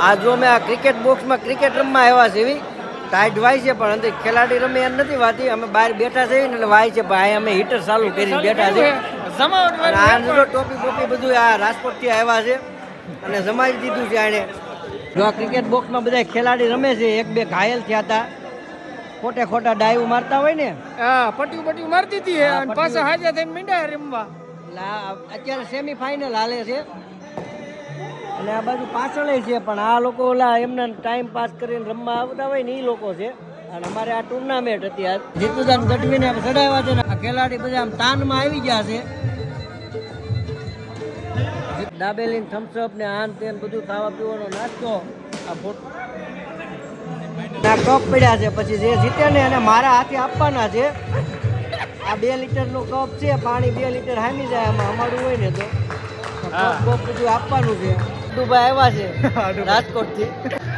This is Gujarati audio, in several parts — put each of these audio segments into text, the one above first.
આ જો મેં આ ક્રિકેટ બોક્સમાં ક્રિકેટ રમવા આવ્યા છે એવી ટાઈટ વાય છે, પણ અંદર ખેલાડી રમે એમ નથી વાતી. અમે બહાર બેઠા છે એટલે વાય છે, પણ અહીંયા અમે હીટર ચાલુ કરી બેઠા છે. આ ટોપી બોપી બધું આ રાજકોટથી આવ્યા છે અને જમાવી દીધું છે આને. જો આ ક્રિકેટ બોક્સમાં બધા ખેલાડી રમે છે, એક બે ઘાયલ થયા હતા, ખોટા ડાઈવ મારતા હોય ને, હા પટ્ટી મારતી હતી અને પાછા હાજર થઈને મીંડા રમવા. અત્યારે સેમી ફાઇનલ હાલે છે અને આ બાજુ પાછળ છે, પણ આ લોકો ઓલા એમને ટાઈમ પાસ કરીને રમવા આવતા હોય ને એ લોકો છે. અને અમારે આ ટુર્નામેન્ટ હતી આજ જીતુદાન ગઢવીને ચડાવ્યા છે ને આ ખેલાડી બધા આમ તાનમાં આવી ગયા છે. દાબેલી થમ્સઅપ ને આન તેન બધું ખાવા પીવાનો નાસ્તો આ કપ પડ્યા છે. પછી જે જીતે ને એને મારા હાથે આપવાના છે. આ 2 લીટરનો કપ છે, પાણી 2 લીટર હામી જાય આમાં અમારું હોય ને તો કપ બધું આપવાનું છે. દુભાઈ આવ્યા છે રાજકોટથી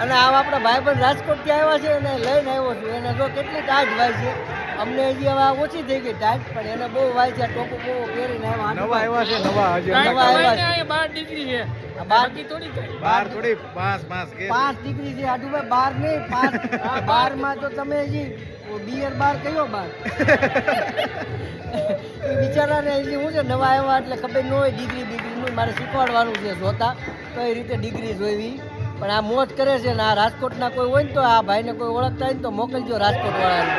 અને આ આપણા ભાઈ પણ રાજકોટથી આવ્યા છે અને લઈને આવ્યો છું. એને જો કેટલી ટાઈટ વાય છે, અમને હજી હવે ઓછી થઈ ગઈ ટાઈટ, પણ એને બહુ વાય છે. ટોપો બહુ પહેરીને આવ્યા છે. 12 ડિગ્રી છે, 5 ડિગ્રી છે આડુભાઈ, 12 નહીં 5. 12 માં તો તમે હજી બિયર બાર કયો બાર બિચારાને હજી હું છે નવા આવ્યા એટલે ખબર ન હોય ડિગ્રીનું. મારે શીખવાડવાનું છે જોતા કઈ રીતે ડિગ્રી જોઈવી. પણ આ મોજ કરે છે ને આ રાજકોટના કોઈ હોય ને તો આ ભાઈને કોઈ ઓળખતા હોય ને તો મોકલજો રાજકોટ વાળાને.